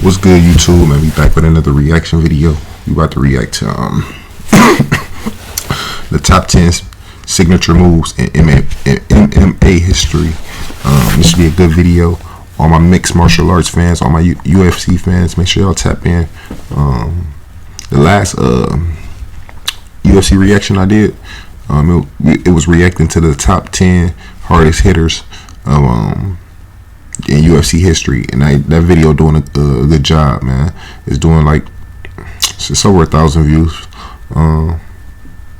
What's good, YouTube? Man, we back with another reaction video. We about to react to the top 10 signature moves in MMA history. This should be a good video. All my mixed martial arts fans, all my UFC fans, make sure y'all tap in. The last UFC reaction I did, it was reacting to the top 10 hardest hitters in UFC history, and that video doing a good job, man. It's doing like it's over 1,000 views, and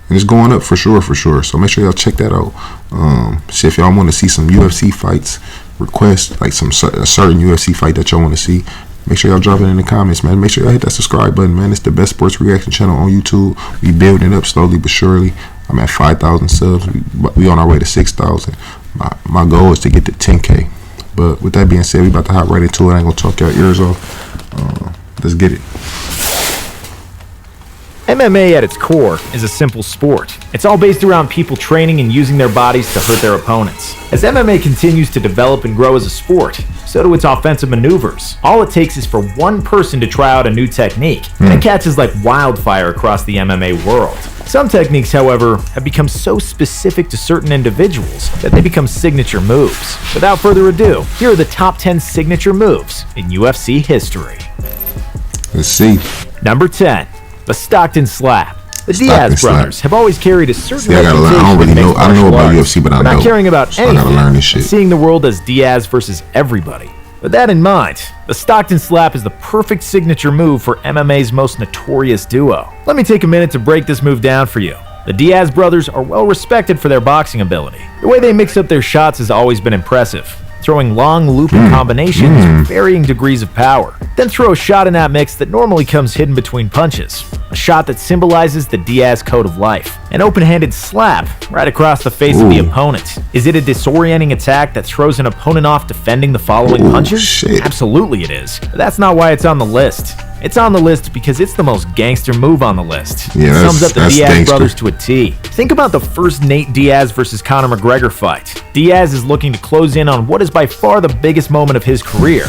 it's going up for sure. So make sure y'all check that out. See if y'all want to see some UFC fights, request like a certain UFC fight that y'all want to see. Make sure y'all drop it in the comments, man. Make sure y'all hit that subscribe button, man. It's the best sports reaction channel on YouTube. We building up slowly but surely. I'm at 5,000 subs. We on our way to 6,000. My goal is to get to 10K. But with that being said, we about to hop right into it. I ain't gonna talk your ears off. Let's get it. MMA at its core is a simple sport. It's all based around people training and using their bodies to hurt their opponents. As MMA continues to develop and grow as a sport, so do its offensive maneuvers. All it takes is for one person to try out a new technique, and it catches like wildfire across the MMA world. Some techniques, however, have become so specific to certain individuals that they become signature moves. Without further ado, here are the top 10 signature moves in UFC history. Let's see. Number 10. The Stockton Slap. The Diaz brothers have always carried a certain reputation. I don't really know. I don't know about UFC, but I know. Not caring about anything, I gotta learn this shit. Seeing the world as Diaz versus everybody. With that in mind, the Stockton Slap is the perfect signature move for MMA's most notorious duo. Let me take a minute to break this move down for you. The Diaz brothers are well respected for their boxing ability. The way they mix up their shots has always been impressive, throwing long looping combinations with varying degrees of power. Then throw a shot in that mix that normally comes hidden between punches. A shot that symbolizes the Diaz code of life. An open-handed slap right across the face of the opponent. Is it a disorienting attack that throws an opponent off defending the following punches? Shit. Absolutely it is. But that's not why it's on the list. It's on the list because it's the most gangster move on the list. Yeah, it sums up the Diaz gangster brothers to a T. Think about the first Nate Diaz versus Conor McGregor fight. Diaz is looking to close in on what is by far the biggest moment of his career.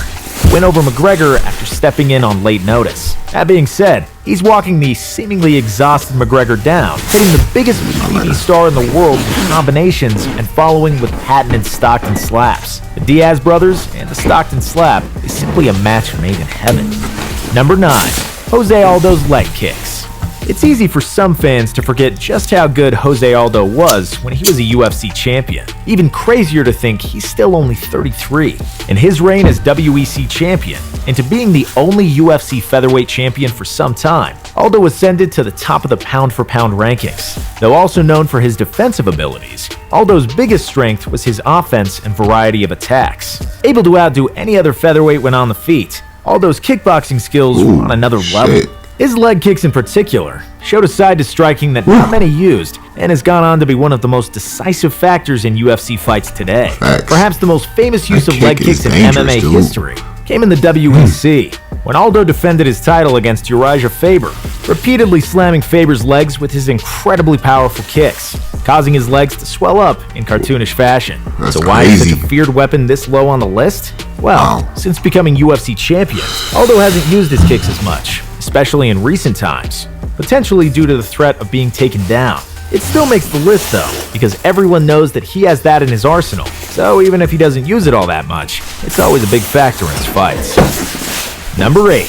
Win over McGregor after stepping in on late notice. That being said, he's walking the seemingly exhausted McGregor down, hitting the biggest PvP star in the world with combinations and following with patented Stockton slaps. The Diaz brothers and the Stockton Slap is simply a match made in heaven. Number 9. Jose Aldos Leg Kicks. It's easy for some fans to forget just how good Jose Aldo was when he was a UFC champion. Even crazier to think he's still only 33. In his reign as WEC champion, and to being the only UFC featherweight champion for some time, Aldo ascended to the top of the pound-for-pound rankings. Though also known for his defensive abilities, Aldo's biggest strength was his offense and variety of attacks. Able to outdo any other featherweight when on the feet, Aldo's kickboxing skills were on another level. His leg kicks in particular showed a side to striking that not many used, and has gone on to be one of the most decisive factors in UFC fights today. Perhaps the most famous use of leg kicks in MMA history came in the WEC, when Aldo defended his title against Uriah Faber, repeatedly slamming Faber's legs with his incredibly powerful kicks, causing his legs to swell up in cartoonish fashion. So why is such a feared weapon this low on the list? Well, since becoming UFC champion, Aldo hasn't used his kicks as much, especially in recent times, potentially due to the threat of being taken down. It still makes the list though, because everyone knows that he has that in his arsenal, so even if he doesn't use it all that much, it's always a big factor in his fights. Number 8.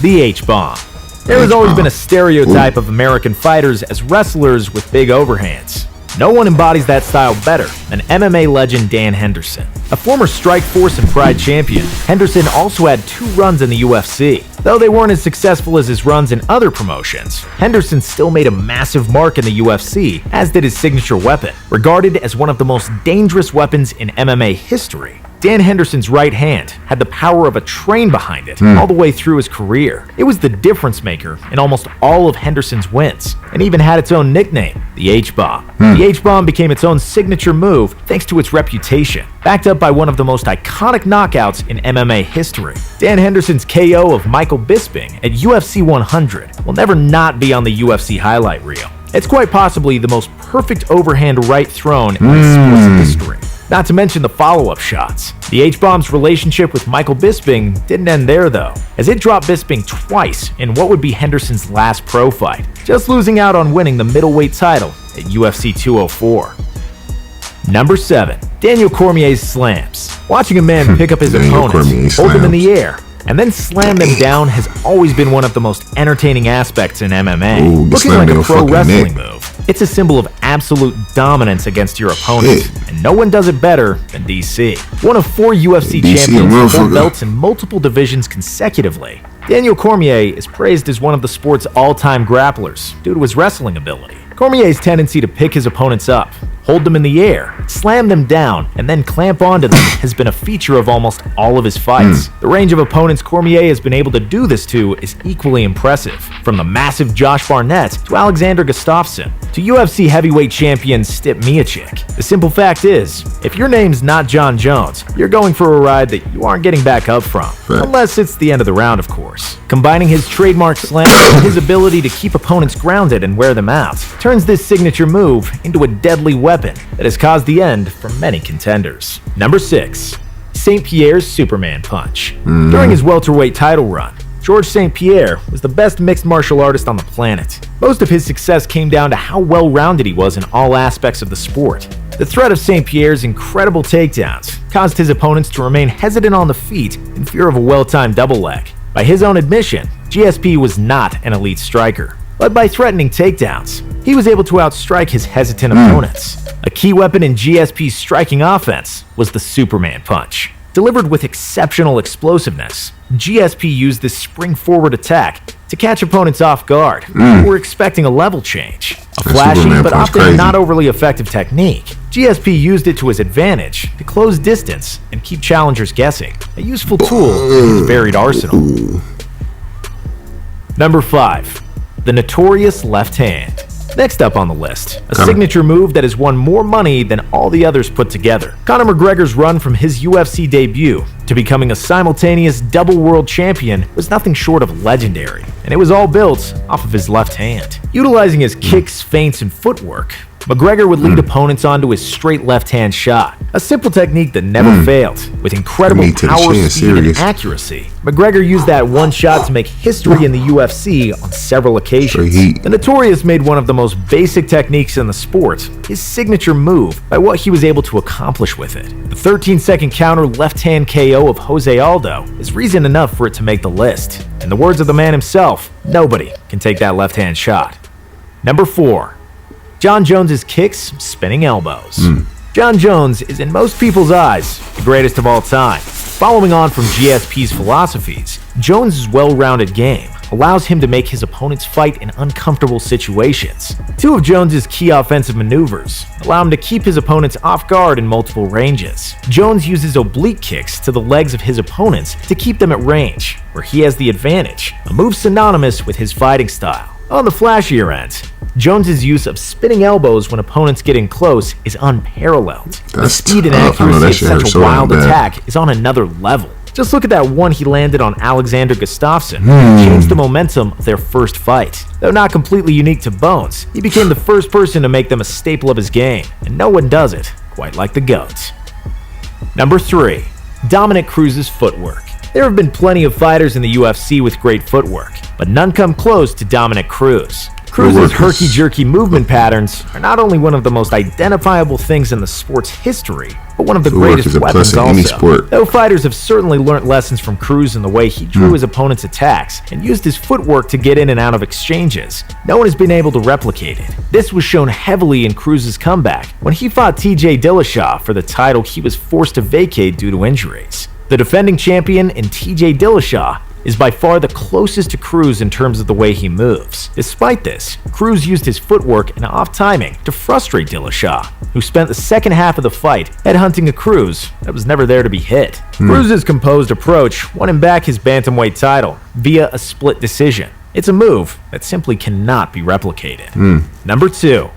The HBomb. There has always been a stereotype of American fighters as wrestlers with big overhands. No one embodies that style better than MMA legend Dan Henderson. A former Strikeforce and Pride champion, Henderson also had 2 runs in the UFC. Though they weren't as successful as his runs in other promotions, Henderson still made a massive mark in the UFC, as did his signature weapon. Regarded as one of the most dangerous weapons in MMA history, Dan Henderson's right hand had the power of a train behind it all the way through his career. It was the difference maker in almost all of Henderson's wins, and even had its own nickname, the H-Bomb. The H-Bomb became its own signature move thanks to its reputation, backed up by one of the most iconic knockouts in MMA history. Dan Henderson's KO of Michael Bisping at UFC 100 will never not be on the UFC highlight reel. It's quite possibly the most perfect overhand right thrown in sports history. Not to mention the follow-up shots. The H-Bomb's relationship with Michael Bisping didn't end there though, as it dropped Bisping twice in what would be Henderson's last pro fight, just losing out on winning the middleweight title at UFC 204. Number 7. Daniel Cormier's slams. Watching a man pick up his opponents, hold them in the air, and then slam them down has always been one of the most entertaining aspects in MMA. Looking like a pro wrestling move, it's a symbol of absolute dominance against your opponent, and no one does it better than DC. One of 4 UFC champions with 4 belts in multiple divisions consecutively, Daniel Cormier is praised as one of the sport's all-time grapplers due to his wrestling ability. Cormier's tendency to pick his opponents up, hold them in the air, slam them down, and then clamp onto them has been a feature of almost all of his fights. The range of opponents Cormier has been able to do this to is equally impressive, from the massive Josh Barnett to Alexander Gustafsson to UFC heavyweight champion Stipe Miocic. The simple fact is, if your name's not Jon Jones, you're going for a ride that you aren't getting back up from, unless it's the end of the round, of course. Combining his trademark slam with his ability to keep opponents grounded and wear them out turns this signature move into a deadly weapon that has caused the end for many contenders. Number 6. St Pierre's Superman Punch. During his welterweight title run, Georges St Pierre was the best mixed martial artist on the planet. Most of his success came down to how well-rounded he was in all aspects of the sport. The threat of St Pierre's incredible takedowns caused his opponents to remain hesitant on the feet in fear of a well-timed double leg. By his own admission, GSP was not an elite striker, but by threatening takedowns, he was able to outstrike his hesitant opponents. A key weapon in GSP's striking offense was the Superman Punch. Delivered with exceptional explosiveness, GSP used this spring-forward attack to catch opponents off guard who were expecting a level change. A flashy but often not overly effective technique, GSP used it to his advantage to close distance and keep challengers guessing, a useful tool in his varied arsenal. Number 5. The notorious left hand. Next up on the list, a signature move that has won more money than all the others put together. Conor McGregor's run from his UFC debut to becoming a simultaneous double world champion was nothing short of legendary, and it was all built off of his left hand. Utilizing his kicks, feints, and footwork, McGregor would lead opponents onto his straight left-hand shot, a simple technique that never failed. With incredible power, speed, and accuracy, McGregor used that one shot to make history in the UFC on several occasions. The Notorious made one of the most basic techniques in the sport his signature move by what he was able to accomplish with it. The 13-second counter left-hand KO of Jose Aldo is reason enough for it to make the list. In the words of the man himself, nobody can take that left-hand shot. Number 4. Jon Jones' kicks, spinning elbows. Jon Jones is in most people's eyes the greatest of all time. Following on from GSP's philosophies, Jones' well-rounded game allows him to make his opponents fight in uncomfortable situations. 2 of Jones' key offensive maneuvers allow him to keep his opponents off guard in multiple ranges. Jones uses oblique kicks to the legs of his opponents to keep them at range, where he has the advantage, a move synonymous with his fighting style. On the flashier end, Jones' use of spinning elbows when opponents get in close is unparalleled. The speed and accuracy of such a wild attack is on another level. Just look at that one he landed on Alexander Gustafsson, which changed the momentum of their first fight. Though not completely unique to Bones, he became the first person to make them a staple of his game, and no one does it quite like the GOAT. Number 3. Dominick Cruz's footwork. There have been plenty of fighters in the UFC with great footwork, but none come close to Dominick Cruzs. Cruz's herky-jerky movement patterns are not only one of the most identifiable things in the sport's history, but one of the greatest weapons also. Though fighters have certainly learnt lessons from Cruz in the way he drew his opponent's attacks and used his footwork to get in and out of exchanges, no one has been able to replicate it. This was shown heavily in Cruz's comeback when he fought TJ Dillashaw for the title he was forced to vacate due to injuries. The defending champion in TJ Dillashaw is by far the closest to Cruz in terms of the way he moves. Despite this, Cruz used his footwork and off timing to frustrate Dillashaw, who spent the second half of the fight headhunting a Cruz that was never there to be hit. Cruz's composed approach won him back his bantamweight title via a split decision. It's a move that simply cannot be replicated. Number 2.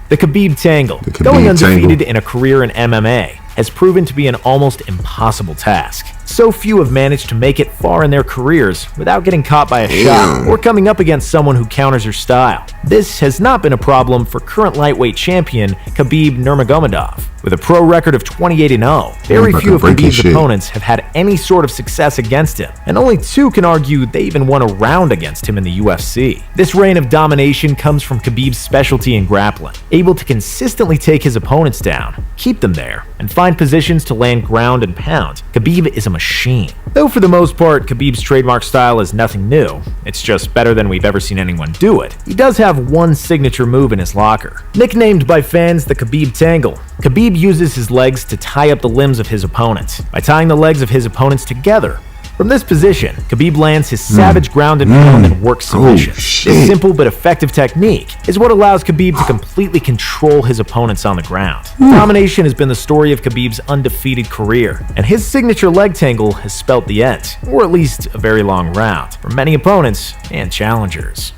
The Khabib tangle. Going undefeated in a career in MMA has proven to be an almost impossible task. So few have managed to make it far in their careers without getting caught by a shot or coming up against someone who counters your style. This has not been a problem for current lightweight champion Khabib Nurmagomedov, With a pro record of 28-0, very few of Khabib's opponents have had any sort of success against him, and only 2 can argue they even won a round against him in the UFC. This reign of domination comes from Khabib's specialty in grappling, able to consistently take his opponents down, keep them there, and find positions to land ground and pound. Khabib is a machine. Though for the most part, Khabib's trademark style is nothing new, it's just better than we've ever seen anyone do it. He does have one signature move in his locker. Nicknamed by fans the Khabib tangle, Khabib uses his legs to tie up the limbs of his opponents. By tying the legs of his opponents together, from this position, Khabib lands his savage ground and pound and work submission. This simple but effective technique is what allows Khabib to completely control his opponents on the ground. Domination has been the story of Khabib's undefeated career, and his signature leg tangle has spelt the end, or at least a very long round, for many opponents and challengers.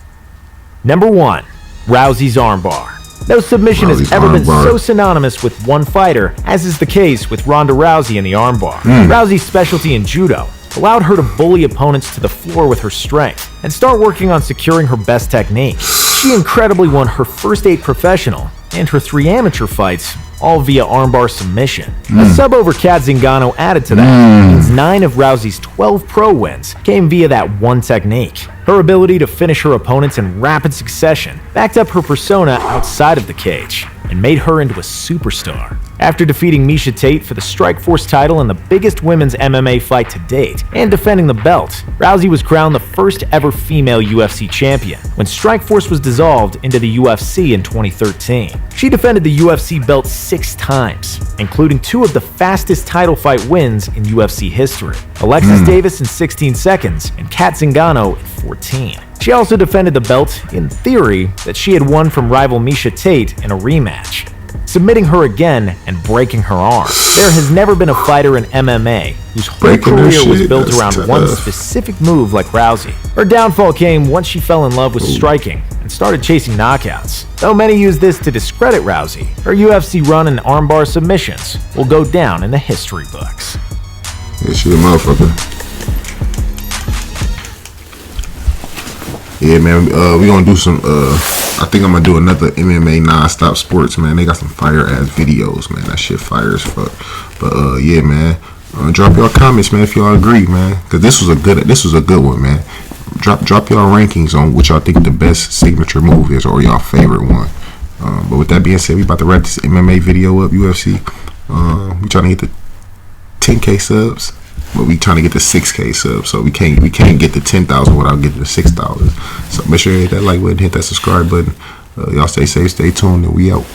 Number 1. Rousey's armbar. No submission has ever been so synonymous with one fighter as is the case with Ronda Rousey in the armbar. Rousey's specialty in judo allowed her to bully opponents to the floor with her strength and start working on securing her best technique. She incredibly won her first 8 professional and her 3 amateur fights, all via armbar submission. A sub over Kat Zingano added to that means 9 of Rousey's 12 pro wins came via that one technique. Her ability to finish her opponents in rapid succession backed up her persona outside of the cage and made her into a superstar. After defeating Miesha Tate for the Strikeforce title in the biggest women's MMA fight to date and defending the belt, Rousey was crowned the first ever female UFC champion when Strikeforce was dissolved into the UFC in 2013. She defended the UFC belt 6 times, including 2 of the fastest title fight wins in UFC history. Alexis Davis in 16 seconds and Kat Zingano in 14. She also defended the belt, in theory, that she had won from rival Miesha Tate in a rematch, submitting her again and breaking her arm. There has never been a fighter in MMA whose whole career was built around one specific move like Rousey. Her downfall came once she fell in love with striking and started chasing knockouts. Though many use this to discredit Rousey, her UFC run and armbar submissions will go down in the history books. Yeah, she a motherfucker. Yeah, man, we gonna do some, I think I'm gonna do another MMA non-stop sports, man. They got some fire-ass videos, man. That shit fire as fuck. But, yeah, man, drop y'all comments, man, if y'all agree, man. Because this was a good one, man. Drop y'all rankings on what y'all think the best signature move is or y'all favorite one. But with that being said, we about to wrap this MMA video up, UFC. We trying to get the 10K subs. But we trying to get the 6K subs, so we can't get the 10,000 without getting the 6,000. So make sure you hit that like button, hit that subscribe button. Y'all stay safe, stay tuned, and we out.